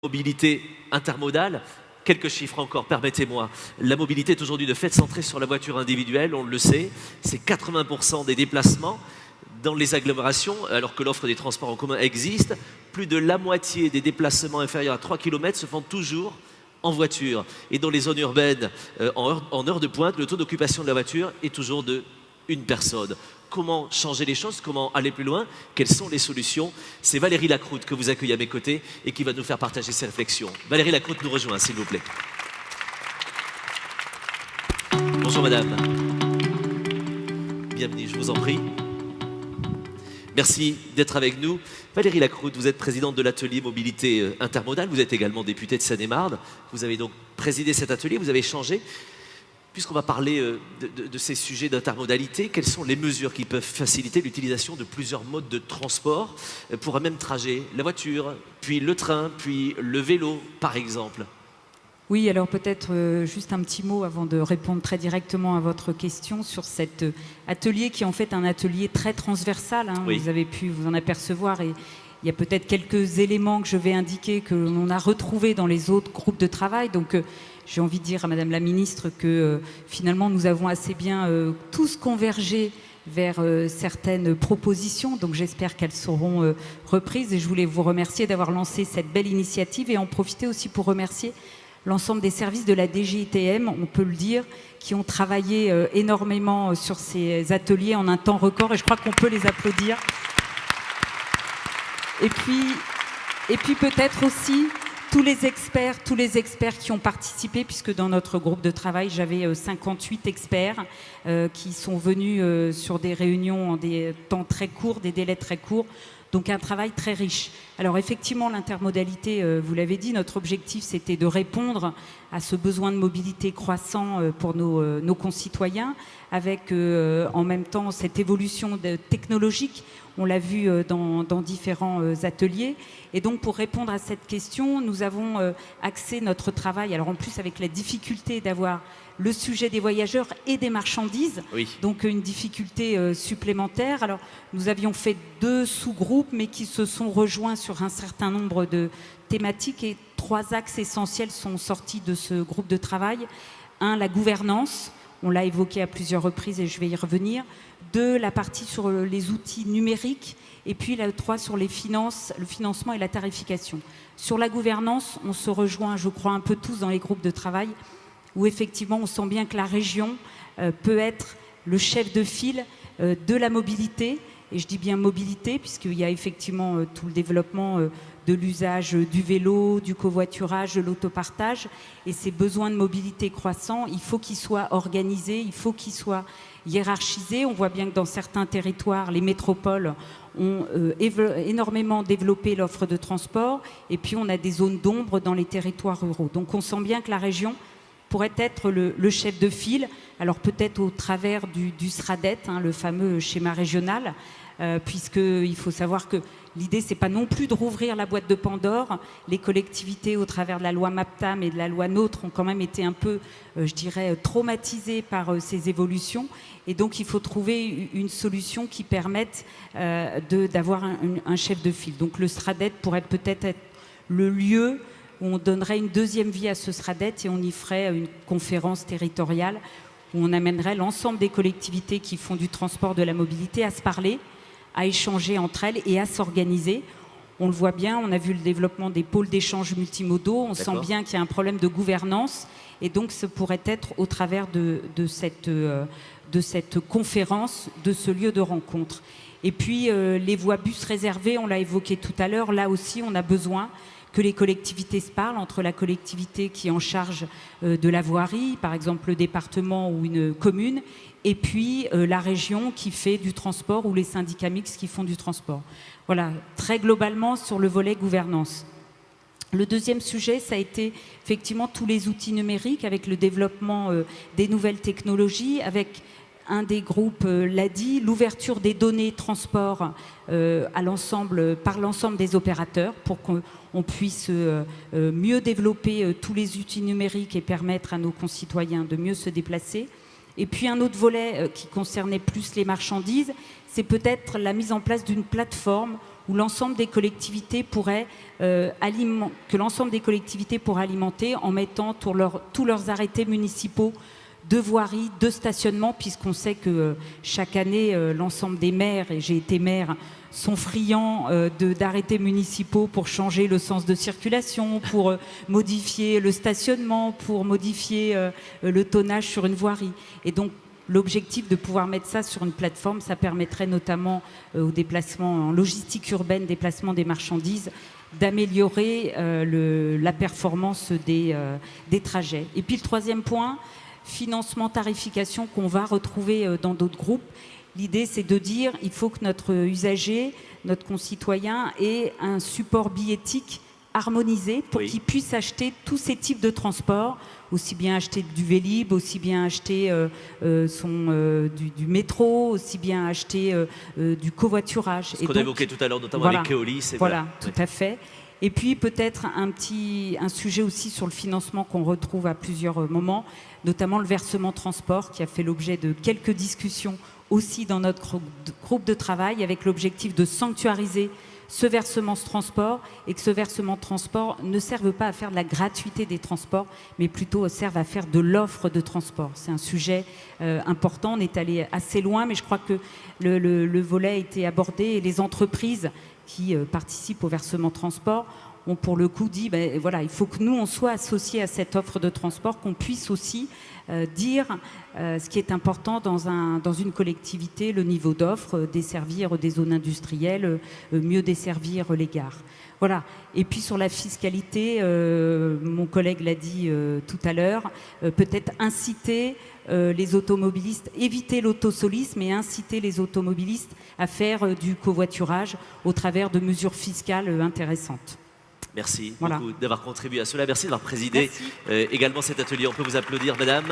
Mobilité intermodale, quelques chiffres encore, permettez-moi. La mobilité est aujourd'hui de fait centrée sur la voiture individuelle, on le sait, c'est 80% des déplacements dans les agglomérations, alors que l'offre des transports en commun existe. Plus de la moitié des déplacements inférieurs à 3 km se font toujours en voiture. Et dans les zones urbaines, en heure de pointe, le taux d'occupation de la voiture est toujours de une personne. Comment changer les choses, comment aller plus loin, quelles sont les solutions? C'est Valérie Lacroute que vous accueillez à mes côtés et qui va nous faire partager ses réflexions. Valérie Lacroute nous rejoint, s'il vous plaît. Bonjour madame. Bienvenue, je vous en prie. Merci d'être avec nous. Valérie Lacroute, vous êtes présidente de l'atelier mobilité intermodale, vous êtes également députée de Seine-et-Marne. Vous avez donc présidé cet atelier, vous avez échangé. Puisqu'on va parler de ces sujets d'intermodalité, quelles sont les mesures qui peuvent faciliter l'utilisation de plusieurs modes de transport pour un même trajet? La voiture, puis le train, puis le vélo, par exemple. Oui, alors peut-être juste un petit mot avant de répondre très directement à votre question sur cet atelier qui est en fait un atelier très transversal. Hein, oui. Vous avez pu vous en apercevoir et il y a peut-être quelques éléments que je vais indiquer que l'on a retrouvés dans les autres groupes de travail. Donc j'ai envie de dire à Madame la Ministre que finalement nous avons assez bien tous convergé vers certaines propositions. Donc j'espère qu'elles seront reprises et je voulais vous remercier d'avoir lancé cette belle initiative et en profiter aussi pour remercier l'ensemble des services de la DGITM, on peut le dire, qui ont travaillé énormément sur ces ateliers en un temps record et je crois qu'on peut les applaudir. Et puis peut-être aussi tous les experts qui ont participé, puisque dans notre groupe de travail, j'avais 58 experts qui sont venus sur des réunions en des temps très courts, des délais très courts. Donc un travail très riche. Alors effectivement, l'intermodalité, vous l'avez dit, notre objectif c'était de répondre à ce besoin de mobilité croissant pour nos concitoyens, avec en même temps cette évolution technologique, on l'a vu dans différents ateliers. Et donc pour répondre à cette question, nous avons axé notre travail, alors en plus avec la difficulté d'avoir le sujet des voyageurs et des marchandises, oui. Donc une difficulté supplémentaire. Alors nous avions fait 2 sous-groupes, mais qui se sont rejoints sur un certain nombre de thématiques et 3 axes essentiels sont sortis de ce groupe de travail. 1, la gouvernance, on l'a évoqué à plusieurs reprises et je vais y revenir. 2, la partie sur les outils numériques et puis la 3 sur les finances, le financement et la tarification. Sur la gouvernance, on se rejoint, je crois, un peu tous dans les groupes de travail où effectivement on sent bien que la région peut être le chef de file de la mobilité. Et je dis bien mobilité puisqu'il y a effectivement tout le développement de l'usage du vélo, du covoiturage, de l'autopartage. Et ces besoins de mobilité croissants, il faut qu'ils soient organisés, il faut qu'ils soient hiérarchisés. On voit bien que dans certains territoires, les métropoles ont énormément développé l'offre de transport. Et puis on a des zones d'ombre dans les territoires ruraux. Donc on sent bien que la région pourrait être le chef de file, alors peut-être au travers du SRADET, hein, le fameux schéma régional, puisqu'il faut savoir que l'idée, c'est pas non plus de rouvrir la boîte de Pandore. Les collectivités, au travers de la loi MAPTAM et de la loi NOTRe, ont quand même été un peu, je dirais, traumatisées par ces évolutions. Et donc, il faut trouver une solution qui permette d'avoir un chef de file. Donc, le SRADET pourrait peut-être être le lieu où on donnerait une deuxième vie à ce SRADET et on y ferait une conférence territoriale où on amènerait l'ensemble des collectivités qui font du transport, de la mobilité à se parler, à échanger entre elles et à s'organiser. On le voit bien, on a vu le développement des pôles d'échange multimodaux, on sent bien qu'il y a un problème de gouvernance et donc ce pourrait être au travers de cette conférence, de ce lieu de rencontre. Et puis les voies bus réservées, on l'a évoqué tout à l'heure, là aussi on a besoin que les collectivités se parlent, entre la collectivité qui est en charge de la voirie, par exemple le département ou une commune, et puis la région qui fait du transport ou les syndicats mixtes qui font du transport. Voilà, très globalement sur le volet gouvernance. Le deuxième sujet, ça a été effectivement tous les outils numériques avec le développement des nouvelles technologies, avec un des groupes l'a dit, l'ouverture des données transport par l'ensemble des opérateurs pour qu'on puisse mieux développer tous les outils numériques et permettre à nos concitoyens de mieux se déplacer. Et puis un autre volet qui concernait plus les marchandises, c'est peut-être la mise en place d'une plateforme où l'ensemble des collectivités pourraient alimenter en mettant tous leurs arrêtés municipaux de voirie, de stationnement, puisqu'on sait que chaque année, l'ensemble des maires, et j'ai été maire, sont friands d'arrêtés municipaux pour changer le sens de circulation, pour modifier le stationnement, pour modifier le tonnage sur une voirie. Et donc, l'objectif de pouvoir mettre ça sur une plateforme, ça permettrait notamment aux déplacements en logistique urbaine, déplacement des marchandises, d'améliorer la performance des trajets. Et puis le troisième point, financement, tarification, qu'on va retrouver dans d'autres groupes. L'idée, c'est de dire qu'il faut que notre usager, notre concitoyen, ait un support billettique harmonisé pour qu'il puisse acheter tous ces types de transports, aussi bien acheter du Vélib, aussi bien acheter du métro, aussi bien acheter du covoiturage. Ce qu'on a évoqué tout à l'heure, notamment avec Keolis. Voilà, tout à fait. Et puis peut-être un sujet aussi sur le financement qu'on retrouve à plusieurs moments, notamment le versement transport qui a fait l'objet de quelques discussions aussi dans notre groupe de travail, avec l'objectif de sanctuariser ce versement transport, et que ce versement transport ne serve pas à faire de la gratuité des transports, mais plutôt serve à faire de l'offre de transport. C'est un sujet important, on est allé assez loin, mais je crois que le volet a été abordé, et les entreprises qui participent au versement transport ont pour le coup dit, voilà, il faut que nous, on soit associés à cette offre de transport, qu'on puisse aussi dire ce qui est important dans une collectivité, le niveau d'offre, desservir des zones industrielles, mieux desservir les gares. Voilà. Et puis sur la fiscalité, mon collègue l'a dit tout à l'heure, peut-être inciter les automobilistes, éviter l'autosolisme et inciter les automobilistes à faire du covoiturage au travers de mesures fiscales intéressantes. Merci beaucoup d'avoir contribué à cela. Merci d'avoir présidé également cet atelier. On peut vous applaudir, madame.